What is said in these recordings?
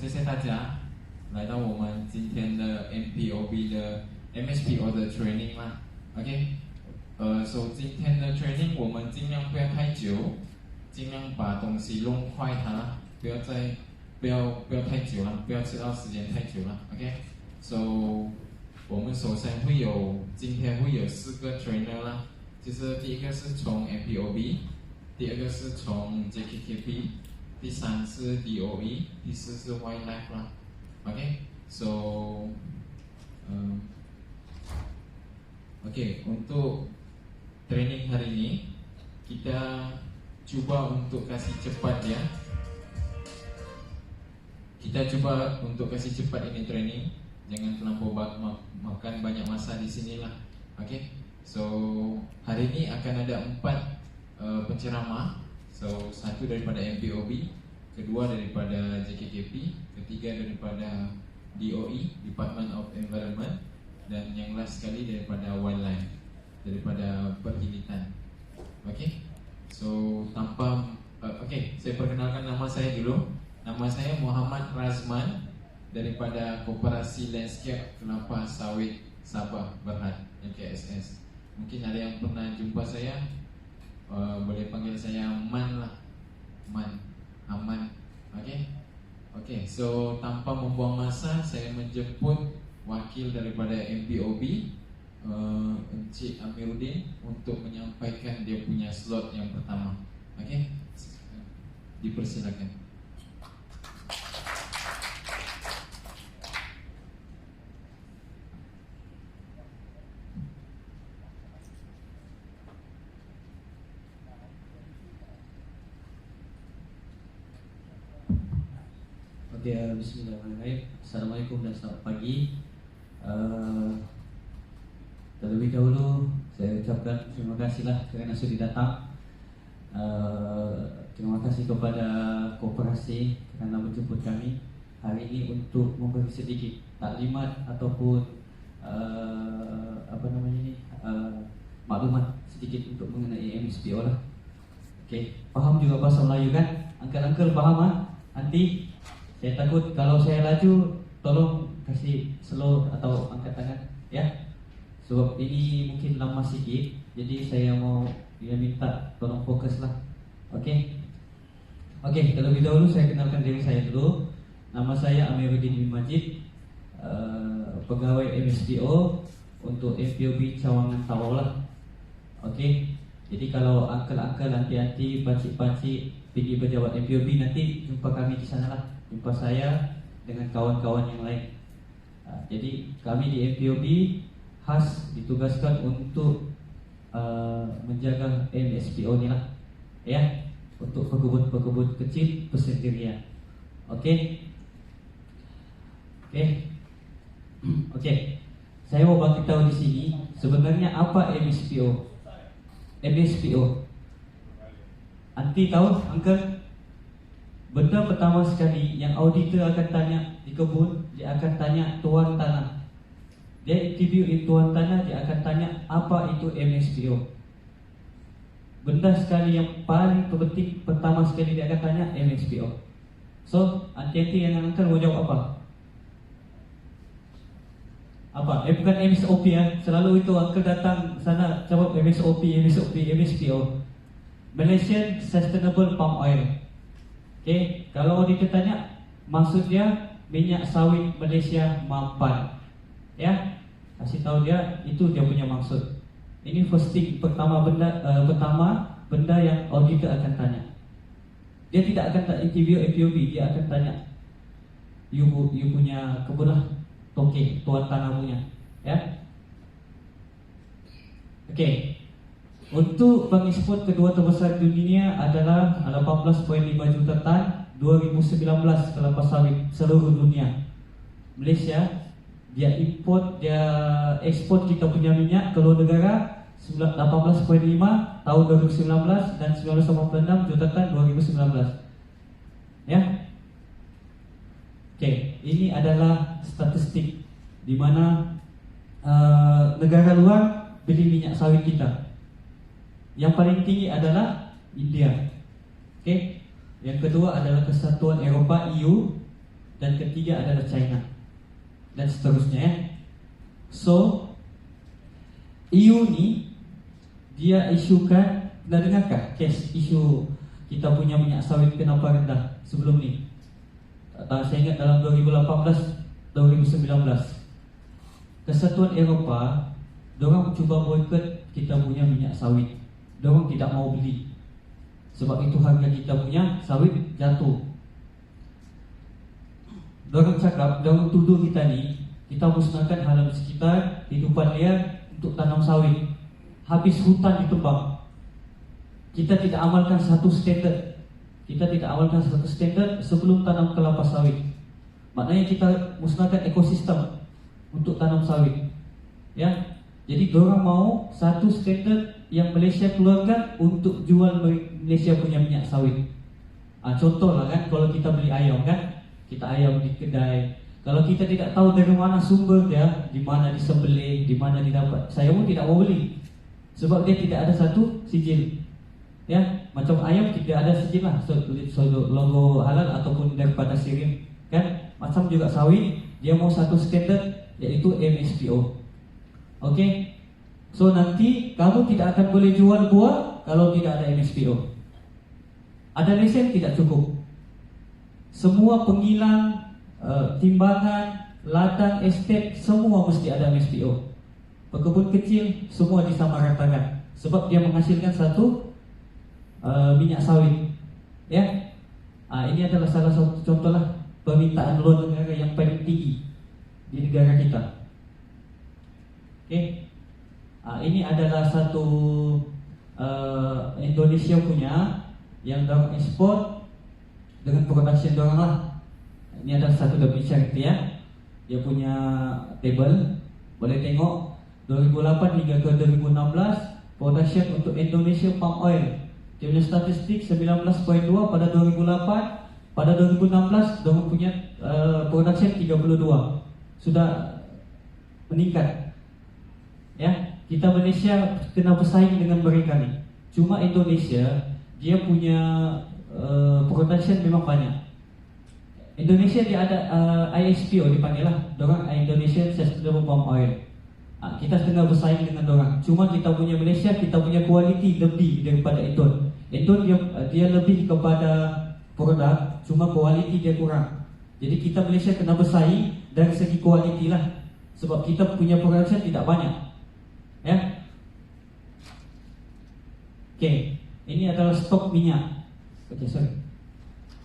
谢谢大家来到我们今天的 MPOB 的 MSPO 的 training 啦。OK，今天的 training 我们尽量不要太久，尽量把东西弄快它，不要太久了，不要吃到时间太久了。OK，我们首先今天会有4个 trainer 啦，就是第一个是从 MPOB， 第二个是从 JKKP， 第3是 DOE， 第4是 Wildlife 啦。Untuk training hari ini kita coba untuk kasih cepat ya. Kita coba untuk kasih cepat ini training, jangan terlampau makan banyak masa di sinilah. Hari ini akan ada 4 penceramah. Satu daripada MPOB, kedua daripada JKKP, ketiga daripada DOE, Department of Environment, dan yang last sekali daripada Wildlife, daripada perhilitan. Saya perkenalkan nama saya dulu. Nama saya Muhammad Razman daripada Koperasi Landscape Kelapa Sawit Sabah Berhad, NKSS. Mungkin ada yang pernah jumpa saya, boleh panggil saya Man lah, Aman. Tanpa membuang masa, saya menjemput wakil daripada MPOB, Encik Amiruddin, untuk menyampaikan dia punya slot yang pertama. Dipersilakan. Bismillahirrahmanirrahim. Assalamualaikum dan selamat pagi. Terlebih dahulu saya ucapkan terima kasihlah kerana sudah datang. Terima kasih kepada koperasi kerana menjemput kami hari ini untuk memberi sedikit taklimat ataupun maklumat sedikit untuk mengenai MSPO lah. Faham juga bahasa Melayu kan? Angkel-angkel faham ah? Nanti saya takut kalau saya laju, tolong kasih slow atau angkat tangan ya. Sebab ini mungkin lama sikit, jadi saya mau minta tolong fokus lah. Terlebih dahulu saya kenalkan diri saya dulu. Nama saya Amiruddin bin Majid, pegawai MSPO untuk MPOB Cawangan Tawau lah. Jadi kalau angkel-angkel, anti-anti, pakcik-pakcik pergi pejabat MPOB, nanti jumpa kami di sana lah. Jumpa saya dengan kawan-kawan yang lain. Jadi kami di MPOB khas ditugaskan untuk menjaga MSPO ni lah, ya, untuk pekebun-pekebun kecil persendirian. Saya mau bagi tahu di sini sebenarnya apa MSPO. Anti tahu, Uncle? Benda pertama sekali yang auditor akan tanya di kebun, dia akan tanya tuan tanah. Dia interview tuan tanah, dia akan tanya apa itu MSPO. Benda sekali yang paling penting pertama sekali dia akan tanya MSPO. Hati-hati yang Uncle mau jawab apa? Bukan MSOP ya. Selalu itu Uncle datang sana jawab MSPO. Malaysian Sustainable Palm Oil. Kalau ditanya maksudnya minyak sawit Malaysia Mampan, ya, kasih tahu dia itu dia punya maksud. Ini first thing benda yang auditor akan tanya. Dia tidak akan interview MPOB, dia akan tanya you punya kebun lah, tuan tanah punya, ya. Untuk pengekspor kedua terbesar di dunia adalah 18,5 juta tan 2019 kelapa sawit seluruh dunia. Malaysia dia ekspor kita punya minyak ke luar negara 18,5 tahun 2019 dan 1986 juta tan 2019. Ya. Ini adalah statistik di mana negara luar beli minyak sawit kita. Yang paling tinggi adalah India. Yang kedua adalah Kesatuan Eropah EU, dan dan ketiga adalah China, dan seterusnya ya. So EU ni dia isukan, pernah dengarkah kes isu kita punya minyak sawit kenapa rendah sebelum ni? Saya ingat dalam 2018-2019 Kesatuan Eropah dorang cuba boikot kita punya minyak sawit. Dorang tidak mau beli, sebab itu harga kita punya sawit jatuh. Dorang cakap, dorang tuduh kita ni, kita musnahkan alam sekitar, kehidupan liar untuk tanam sawit. Habis hutan ditebang. Kita tidak amalkan satu standard. Kita tidak amalkan satu standard sebelum tanam kelapa sawit. Maknanya kita musnahkan ekosistem untuk tanam sawit. Ya, jadi dorang mau satu standard yang Malaysia keluarkan untuk jual Malaysia punya minyak sawit. Contoh lah kan, kalau kita beli ayam kan, kita ayam di kedai. Kalau kita tidak tahu dari mana sumber dia, di mana disembelih, di mana didapat, saya pun tidak mau beli, sebab dia tidak ada satu sijil. Ya, macam ayam tidak ada sijil lah, so logo halal ataupun daripada sirim kan. Macam juga sawit, dia mau satu standard yaitu MSPO. Okey. So nanti kamu tidak akan boleh jual buah kalau tidak ada MSPO. Ada lesen tidak cukup. Semua pengilang, timbangan, ladang, estate, semua mesti ada MSPO. Pekebun kecil semua disamaratakan, sebab dia menghasilkan satu minyak sawit. Ya, ini adalah salah satu contoh lah permintaan loan negara yang paling tinggi di negara kita. Okey. Ini adalah satu Indonesia punya yang dorang ekspor dengan production dorang lah. Ini adalah satu demi charity ya. Dia punya table, boleh tengok 2008 hingga ke 2016 production untuk Indonesia palm oil. Dia punya statistik 19.2 pada 2008. Pada 2016 dorang punya production 32. Sudah meningkat. Ya, kita Malaysia kena bersaing dengan mereka ni. Cuma Indonesia dia punya production memang banyak. Indonesia dia ada ISPO dipanggil lah, dorang Indonesia Sustainable Palm Oil. Kita tengah bersaing dengan dorang. Cuma kita punya Malaysia, kita punya kualiti lebih daripada Indon. Indon dia lebih kepada produk, cuma kualiti dia kurang. Jadi kita Malaysia kena bersaing dari segi kualiti lah, sebab kita punya production tidak banyak. Ya. Okey, ini adalah stok minyak.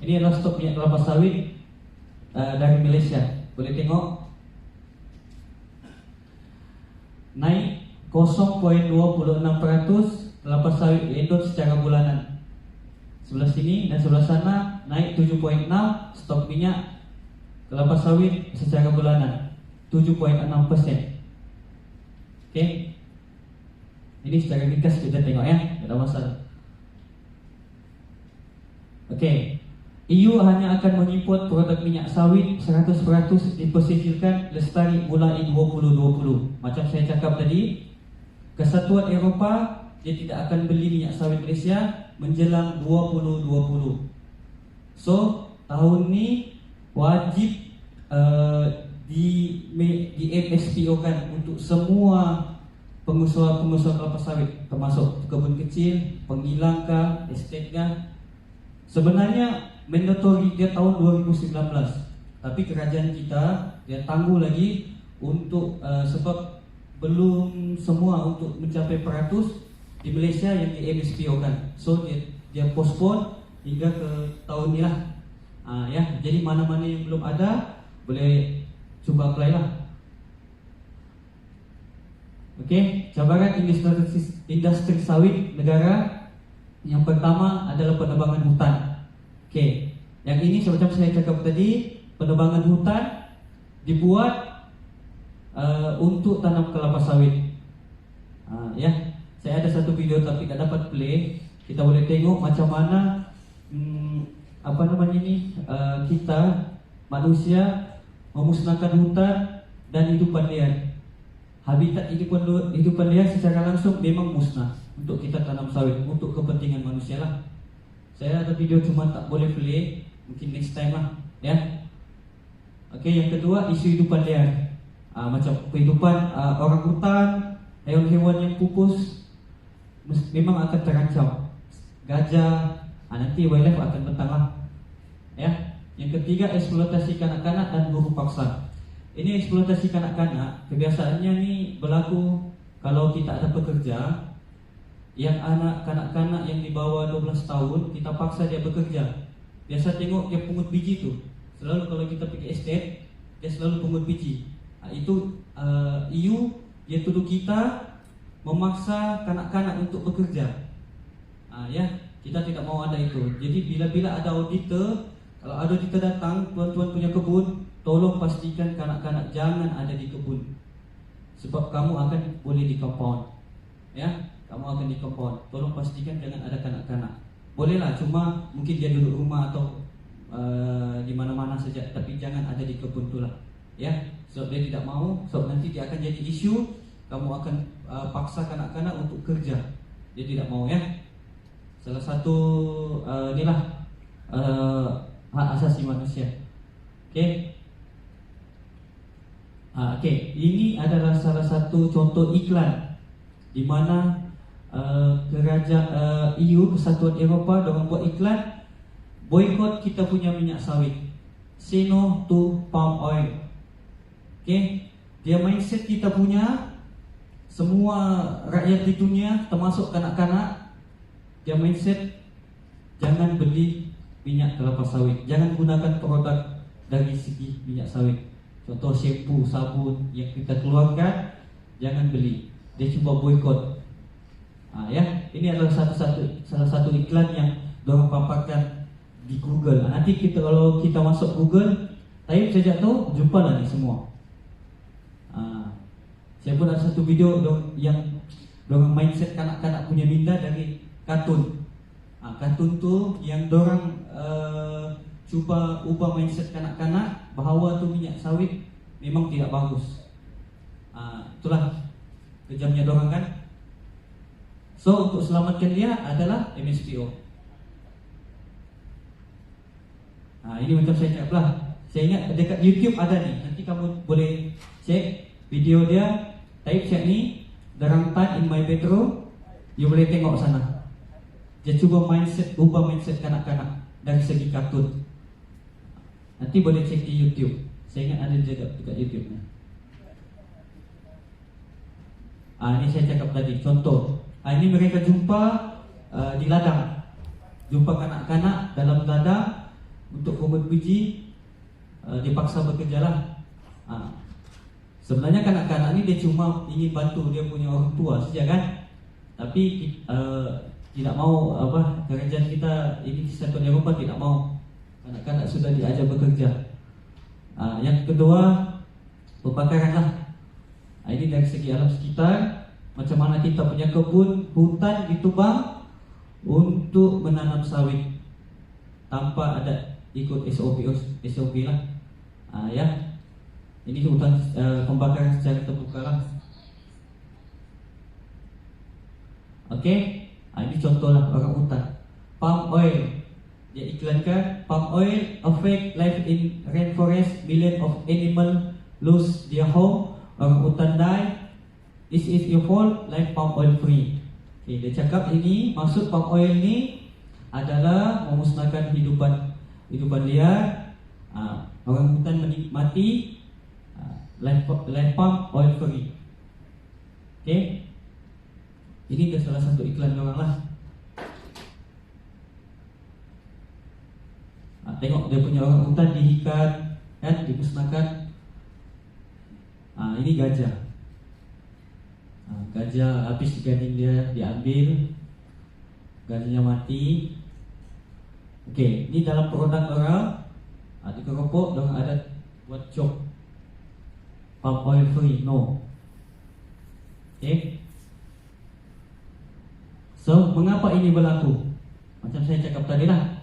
Ini adalah stok minyak kelapa sawit dari Malaysia. Boleh tengok naik 0.26% kelapa sawit Indon secara bulanan. Sebelah sini dan sebelah sana naik 7.6 stok minyak kelapa sawit secara bulanan 7.6%. Okey. Ini secara ringkas kita tengok ya, tidak ada masalah. Okey. EU hanya akan mengimport produk minyak sawit 100% dipersijilkan lestari mulai 2020. Macam saya cakap tadi, Kesatuan Eropah dia tidak akan beli minyak sawit Malaysia menjelang 2020. So, tahun ni wajib di MSPO kan untuk semua pengusaha-pengusaha kelapa sawit, termasuk kebun kecil, pengilang kah, estate kah. Sebenarnya mandatory dia tahun 2019, tapi kerajaan kita dia tangguh lagi untuk sebab belum semua untuk mencapai peratus di Malaysia yang di MSPO kan. So dia postpone hingga ke tahun ni lah. Ya, jadi mana-mana yang belum ada boleh cuba apply lah. Okey, cabaran industri sawit negara yang pertama adalah penebangan hutan. Okey, yang ini macam saya cakap tadi, penebangan hutan dibuat untuk tanam kelapa sawit. Ya, saya ada satu video tapi tak dapat play. Kita boleh tengok macam mana kita manusia memusnahkan hutan dan hidupan liar. Habitat hidupan liar secara langsung memang musnah untuk kita tanam sawit untuk kepentingan manusia lah. Saya ada video cuma tak boleh play, mungkin next time lah ya. Okey, yang kedua isu hidupan liar. Macam kehidupan orang hutan, hewan-hewan yang pupus memang akan terancam. Gajah, nanti wildlife akan bentang lah. Ya. Yang ketiga, eksploitasi kanak-kanak dan buruh paksa. Ini eksploitasi kanak-kanak, kebiasaannya ni berlaku kalau kita ada pekerja yang anak kanak-kanak yang di bawah 12 tahun, kita paksa dia bekerja. Biasa tengok dia pungut biji tu. Selalu kalau kita pergi estate, dia selalu pungut biji. Itu EU dia tuduh kita memaksa kanak-kanak untuk bekerja. Ya, kita tidak mau ada itu. Jadi bila-bila ada auditor, kalau ada auditor datang, tuan-tuan punya kebun, tolong pastikan kanak-kanak jangan ada di kebun. Sebab kamu akan boleh di compound. Ya, kamu akan di compound. Tolong pastikan jangan ada kanak-kanak. Bolehlah, cuma mungkin dia duduk rumah atau di mana-mana saja, tapi jangan ada di kebun tu lah. Ya, sebab dia tidak mau, sebab nanti dia akan jadi isu. Kamu akan paksa kanak-kanak untuk kerja. Dia tidak mau, ya. Salah satu inilah hak asasi manusia. Okey. Okey, ini adalah salah satu contoh iklan di mana kerajaan EU, Kesatuan Eropah, dorang buat iklan boikot kita punya minyak sawit. Say no to palm oil. Okey, dia mindset kita punya semua rakyat di dunia termasuk kanak-kanak, dia mindset jangan beli minyak kelapa sawit, jangan gunakan produk dari segi minyak sawit. Contoh shampoo, sabun yang kita keluarkan jangan beli. Dia cuba boikot. Ya, ini adalah salah satu iklan yang dorang paparkan di Google. Nanti kalau kita masuk Google, type saja tu, jumpalah ni semua. Saya pun ada satu video yang dorang mindset kanak-kanak punya minda dari kartun. Kartun tu yang dorang cuba ubah mindset kanak-kanak bahawa tu minyak sawit memang tidak bagus. Itulah kejamnya dorang kan. So untuk selamatkan dia adalah MSPO. Ini macam saya cakap lah. Saya ingat dekat YouTube ada ni. Nanti kamu boleh cek video dia. Type chat ni Darangtan in my bedroom. You boleh tengok sana. Dia cuba ubah mindset kanak-kanak dari segi kartun. Nanti boleh cek di YouTube. Saya ingat ada dekat YouTube ni. Ini saya cakap tadi. Contoh. Ini mereka jumpa di ladang. Jumpa kanak-kanak dalam ladang untuk pungut biji. Dipaksa bekerja lah. Sebenarnya kanak-kanak ni dia cuma ingin bantu dia punya orang tua saja kan. Tapi tidak mau kerajaan kita ini Kesatuan Eropah tidak mau kanak-kanak sudah diajar bekerja. Yang kedua, pembakaran lah. Ini dari segi alam sekitar. Macam mana kita punya kebun, hutan ditubang untuk menanam sawit tanpa ada ikut SOP lah. Ya, ini hutan pembakaran secara terbuka lah. Okey, ini contoh lah orang hutan. Palm oil, dia iklankan palm oil affect life in rainforest, million of animal lose their home, orang hutan die. This is your fault, life palm oil free. Okay, dia cakap ini maksud palm oil ni adalah memusnahkan hidupan liar. Orang hutan menikmati life palm oil free. Okay, ini adalah salah satu iklan orang lah. Tengok dia punya orang hutan diikat kan, dimusnahkan. Ini gajah. Gajah habis digading dia diambil, gajahnya mati. Okey, ini dalam produk orang di keropok dorang ada buat job palm oil free, no. Okey. So, mengapa ini berlaku? Macam saya cakap tadi lah.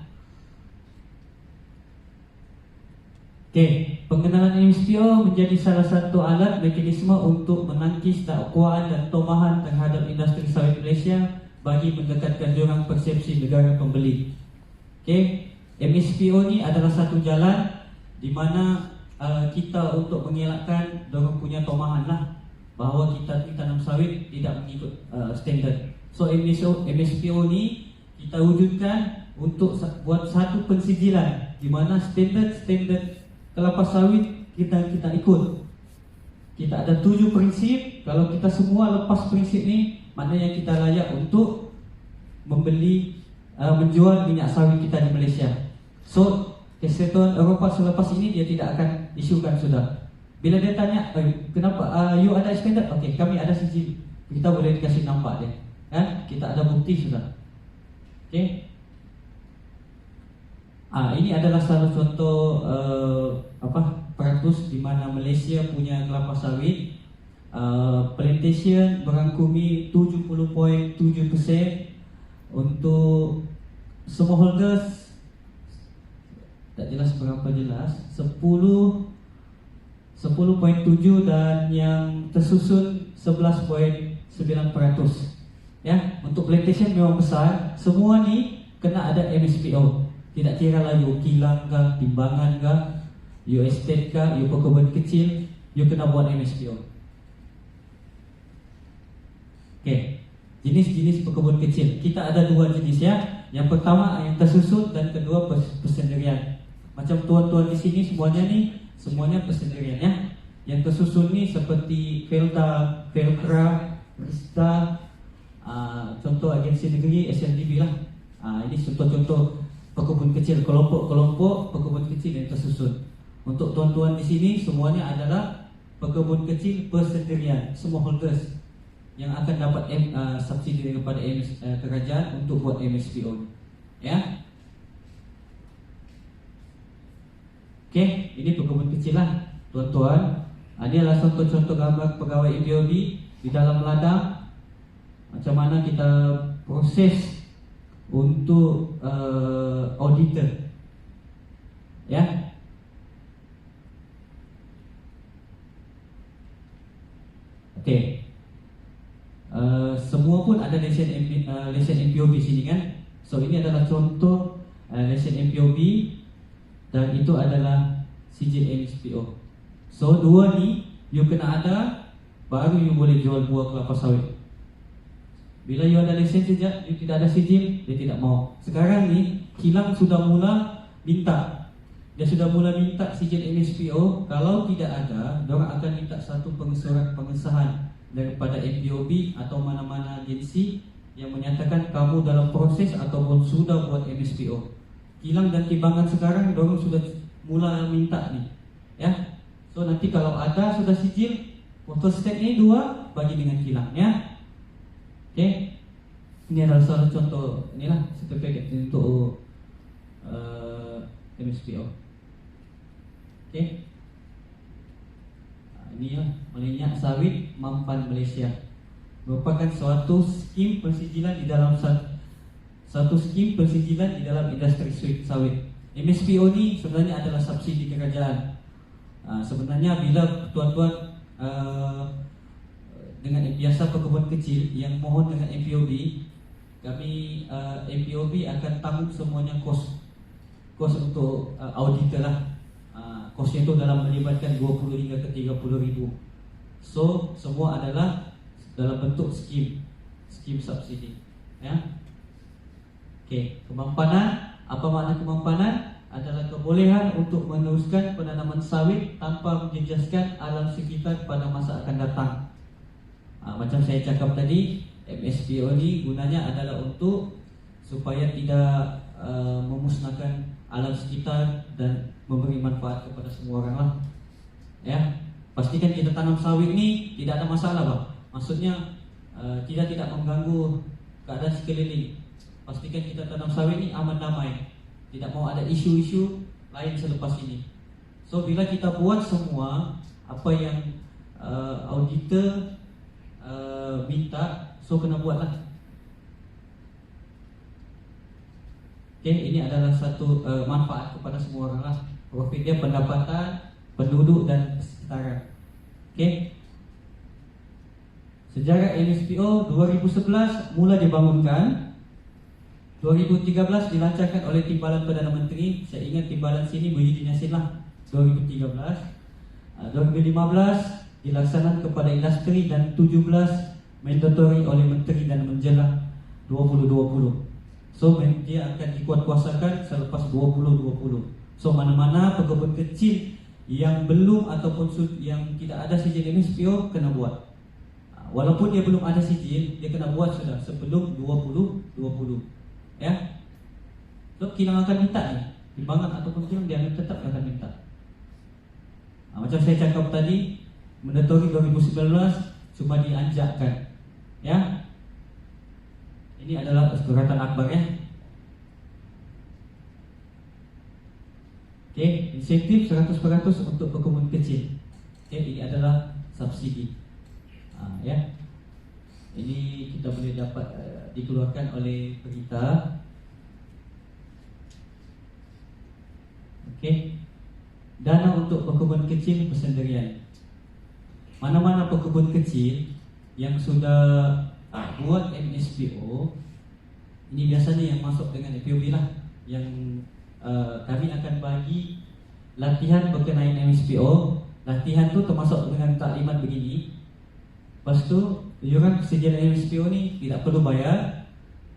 Okey, pengenalan MSPO menjadi salah satu alat mekanisme untuk menangkis dakwaan dan tomahan terhadap industri sawit Malaysia bagi mendekatkan jurang persepsi negara pembeli. Okey, MSPO ni adalah satu jalan di mana kita untuk mengelakkan dorang punya tomahan lah, bahawa kita tanam sawit tidak mengikut standard. So MSPO ni kita wujudkan untuk buat satu pensijilan di mana standard kelapa sawit kita ikut. Kita ada 7 prinsip. Kalau kita semua lepas prinsip ni, maknanya kita layak untuk membeli menjual minyak sawit kita di Malaysia. So kesatuan Eropah selepas ini dia tidak akan isukan sudah. Bila dia tanya kenapa you ada standard, okey, kami ada sijil, kita boleh dikasih nampak dia, kan? Kita ada bukti sudah. Okey. Ini adalah salah contoh peratus di mana Malaysia punya kelapa sawit. Plantation berangkumi 70.7%. Untuk smallholders tak jelas berapa jelas, 10.7, dan yang tersusun 11.9%. Ya, untuk plantation memang besar. Semua ni kena ada MSPO. Tidak kira lah you kilang kah, timbangan kah, you estate kah, you perkebun kecil, you kena buat MSPO. Okay, jenis-jenis perkebun kecil kita ada 2 jenis ya. Yang pertama yang tersusun, dan kedua persendirian. Macam tuan-tuan di sini semuanya persendirian ya. Yang tersusun ni seperti Felda, Felcra, Rista, contoh agensi negeri, SLDB lah. Ini contoh-contoh perkebun kecil, kelompok-kelompok perkebun kecil yang tersusun. Untuk tuan-tuan di sini semuanya adalah perkebun kecil persendirian, smallholders yang akan dapat subsidi daripada kerajaan untuk buat MSPO. Ya. Okey, ini perkebun kecil lah tuan-tuan. Ini adalah contoh-contoh gambar pegawai MPOB di dalam ladang. Macam mana kita proses untuk auditor. Ya. Okey. Semua pun ada lesen MPOB sini kan. So ini adalah contoh lesen MPOB, dan itu adalah sijil MSPO. So 2 ni you kena ada, baru you boleh jual buah kelapa sawit. Bila you ada lesen saja, you tidak ada sijil, dia tidak mau. Sekarang ni kilang sudah mula minta. Dia sudah mula minta sijil MSPO. Kalau tidak ada, diorang akan minta satu pengesahan daripada MPOB atau mana-mana agensi yang menyatakan kamu dalam proses ataupun sudah buat MSPO. Kilang dan timbangan sekarang diorang sudah mula minta ni. Ya. So nanti kalau ada sudah sijil, foto state ni 2 bagi dengan kilang ya. Okay. Ini adalah salah contoh inilah sertifikat untuk MSPO. Okay. Ini ya, minyak sawit Mampan Malaysia merupakan suatu skim persijilan di dalam industri sawit. MSPO ni sebenarnya adalah subsidi kerajaan. Sebenarnya bila tuan-tuan dengan biasa perkebun kecil yang mohon dengan MPOB, kami MPOB akan tanggung semuanya kos untuk auditor lah. Kosnya itu dalam melibatkan 20 hingga ke 30 ribu. So semua adalah dalam bentuk skim subsidi ya. Okey, kemampanan. Apa makna kemampanan? Adalah kebolehan untuk meneruskan penanaman sawit tanpa menjejaskan alam sekitar pada masa akan datang. Macam saya cakap tadi, MSPO ni gunanya adalah untuk supaya tidak memusnahkan alam sekitar dan memberi manfaat kepada semua orang lah. Ya, pastikan kita tanam sawit ni tidak ada masalah, Pak. Maksudnya kita tidak mengganggu keadaan sekeliling. Pastikan kita tanam sawit ni aman damai. Tidak mau ada isu-isu lain selepas ini. So bila kita buat semua apa yang auditor minta, so kena buatlah. Okay, ini adalah satu manfaat kepada semua orang lah. Profit dia pendapatan penduduk dan sekitaran. Okay. Sejarah MSPO 2011 mula dibangunkan. 2013 dilancarkan oleh Timbalan Perdana Menteri. Saya ingat Timbalan sini Muhyiddin Yassin lah. 2013. 2015 dilaksanakan kepada industri dan 17 mandatory oleh Menteri dan menjelang 2020. So dia akan dikuatkuasakan selepas 2020. So mana-mana pekebun kecil yang belum ataupun yang tidak ada sijil MSPO kena buat. Walaupun dia belum ada sijil, dia kena buat sudah sebelum 2020. Ya. So kilang akan minta ni, timbangan ataupun kilang dia tetap akan minta. Macam saya cakap tadi, mandatory 2019 cuma dianjakkan. Ya. Ini adalah suratan akbar ya. Okey, insentif 100% untuk pekebun kecil. Okey, ini adalah subsidi. Ya. Ini kita boleh dapat dikeluarkan oleh berita. Okey. Dana untuk pekebun kecil persendirian. Mana-mana pekebun kecil yang sudah buat MSPO, ini biasanya yang masuk dengan FPOB lah, yang kami akan bagi latihan berkenaan MSPO. Latihan tu termasuk dengan taklimat begini. Lepas tu iuran persediaan MSPO ni tidak perlu bayar.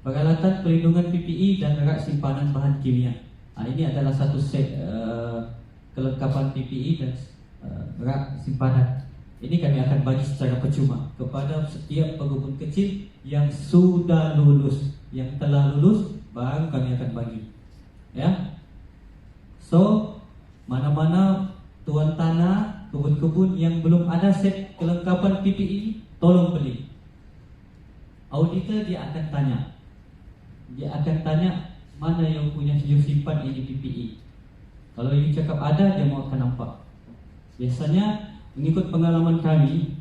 Peralatan pelindungan PPE dan rak simpanan bahan kimia. Ini adalah satu set kelengkapan PPE dan rak simpanan. Ini kami akan bagi secara percuma kepada setiap pekebun kecil yang sudah lulus. Yang telah lulus baru kami akan bagi. Ya. So, mana-mana tuan tanah, kebun-kebun yang belum ada set kelengkapan PPE, tolong beli. Auditor dia akan tanya. Dia akan tanya mana yang punya simpan ini PPE. Kalau you cakap ada, dia mau akan nampak. Biasanya mengikut pengalaman kami,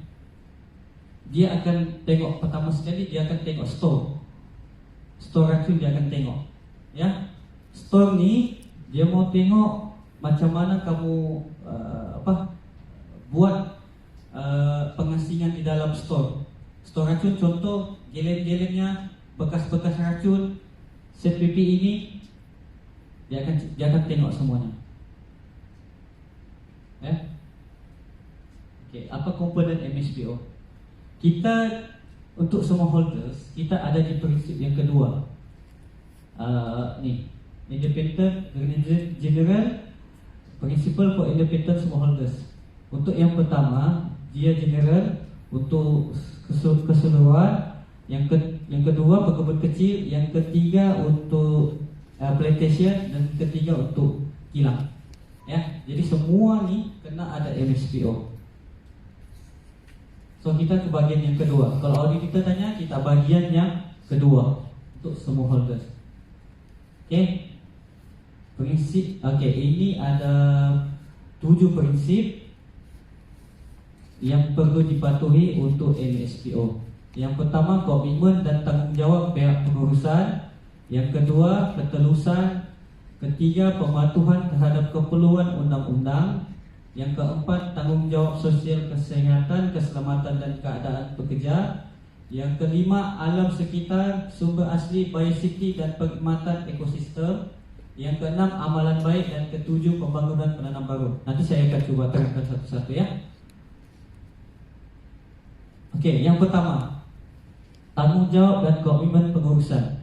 dia akan tengok pertama sekali, dia akan tengok store racun dia akan tengok. Ya, store ni dia mau tengok macam mana kamu buat pengasingan di dalam store racun. Contoh gelen-gelennya, bekas-bekas racun, set PPE ini dia akan tengok semuanya. Ya. Okay, apa komponen MSPO? Kita untuk semua holders, kita ada di prinsip yang kedua. Ni, Independent General Principle for Independent Smallholders. Untuk yang pertama, dia general untuk keseluruhan. Yang kedua pekebun kecil, yang ketiga untuk plantation, dan ketiga untuk kilang. Ya, jadi semua ni kena ada MSPO. So kita ke bahagian yang kedua. Kalau audit kita tanya, kita bahagian yang kedua untuk semua holders. Okey. Prinsip, okey, ini ada 7 prinsip yang perlu dipatuhi untuk MSPO. Yang pertama, komitmen dan tanggungjawab pihak pengurusan. Yang kedua, ketelusan. Ketiga, pematuhan terhadap keperluan undang-undang. Yang keempat, tanggungjawab sosial kesihatan, keselamatan dan keadaan pekerja. Yang kelima, alam sekitar, sumber asli, biosafety dan perkhidmatan ekosistem. Yang keenam, amalan baik. Dan ketujuh, pembangunan penanam baru. Nanti saya akan cuba terangkan satu-satu ya. Okey, yang pertama, tanggungjawab dan komitmen pengurusan.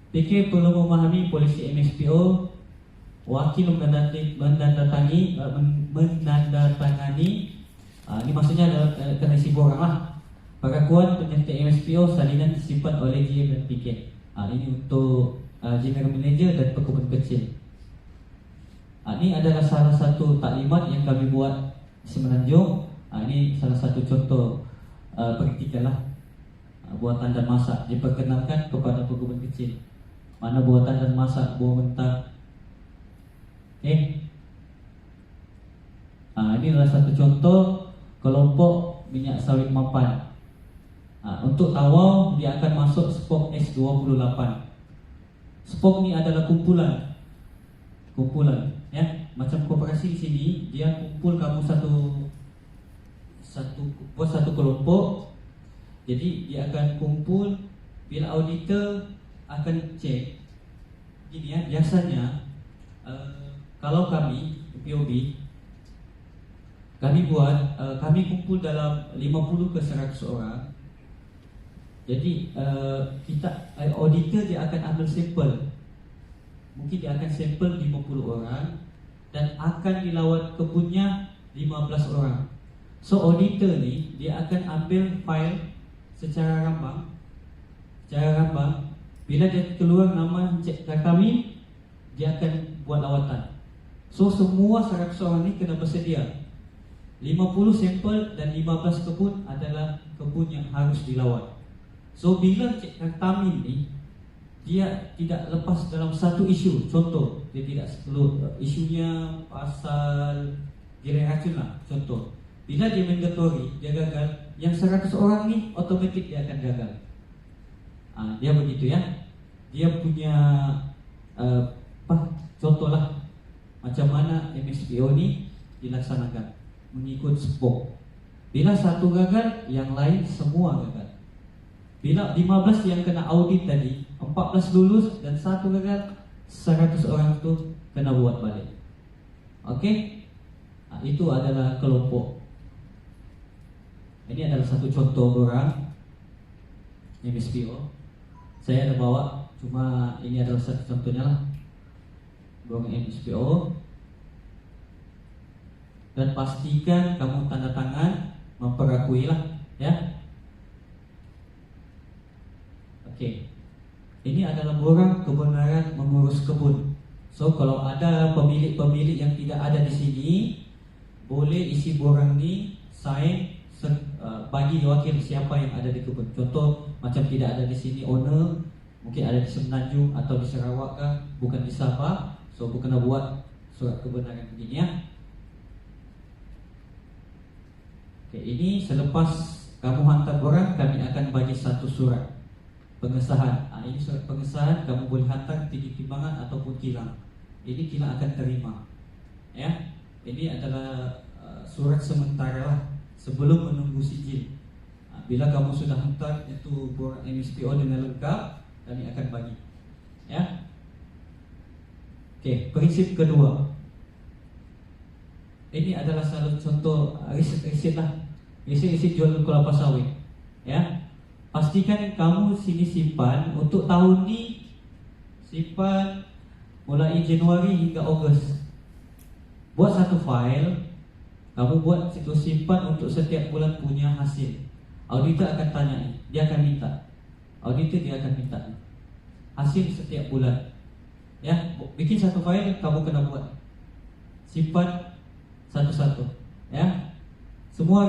PK perlu memahami polisi MSPO. Wakil menandatangani, ini maksudnya kena isi borang lah. Pengakuan penyerta MSPO salinan disimpan oleh GM dan PK. Ini untuk General Manager dan pekebun kecil. Ini adalah salah satu taklimat yang kami buat di Semenanjung. Ini salah satu contoh praktikal lah. Buatan dan masak diperkenalkan kepada pekebun kecil. Mana buatan dan masak buah mentah. Ini adalah satu contoh kelompok minyak sawit mapan. Untuk Tawau, dia akan masuk spok S28. Spok ni adalah kumpulan, ya. Macam koperasi di sini, dia kumpul kamu buat satu kelompok. Jadi dia akan kumpul. Bila auditor akan cek, gini ya, biasanya kalau kami MPOB, kami kumpul dalam 50 ke 100 orang. Jadi auditor dia akan ambil sampel. Mungkin dia akan sampel 50 orang dan akan dilawat kebunnya 15 orang. So auditor ni dia akan ambil file secara rambang. Bila dia keluar nama cek kami, dia akan buat lawatan. So semua 100 orang ni kena bersedia. 50 sampel dan 15 kebun adalah kebun yang harus dilawat. So bila cek kami ni, dia tidak lepas dalam satu isu. Contoh, dia tidak perlu isunya pasal girai racun lah. Contoh, bila dia mandatory, dia gagal, yang 100 orang ni otomatik dia akan gagal. Dia begitu ya. Dia punya contohlah macam mana MSPO ni dilaksanakan mengikut spok. Bila satu gagal, yang lain semua gagal. Bila 15 yang kena audit tadi, 14 lulus dan satu gagal, 100 orang tu kena buat balik. Okey? Itu adalah kelompok. Ini adalah satu contoh orang MSPO. Saya ada bawa, cuma ini adalah satu contohnya lah. Borang MSPO. Dan pastikan kamu tanda tangan memperakui lah, ya. Okey. Ini adalah borang kebenaran mengurus kebun. So kalau ada pemilik-pemilik yang tidak ada di sini, boleh isi borang ni sign bagi wakil siapa yang ada di kebun. Contoh macam tidak ada di sini owner, mungkin ada di Semenanjung atau di Sarawak kah, bukan di Sabah. So bukan nak buat surat kebenaran begini ya. Okay, ini selepas kamu hantar borang, kami akan bagi satu surat pengesahan. Ini surat pengesahan kamu boleh hantar tinggi timbangan ataupun kilang. Ini kilang akan terima. Ya, ini adalah surat sementara lah sebelum menunggu sijil. Bila kamu sudah hantar itu borang MSPO dengan lengkap, kami akan bagi. Ya. Okey, prinsip kedua. Ini adalah salah contoh riset lah. Riset jual kelapa sawit. Ya. Pastikan kamu sini simpan untuk tahun ni, simpan mulai Januari hingga Ogos. Buat satu file, kamu buat situ simpan untuk setiap bulan punya hasil. Auditor akan tanya, dia akan minta. Auditor dia akan minta hasil setiap bulan. Ya, bikin satu file, kamu kena buat. Simpan satu-satu. Ya. Semua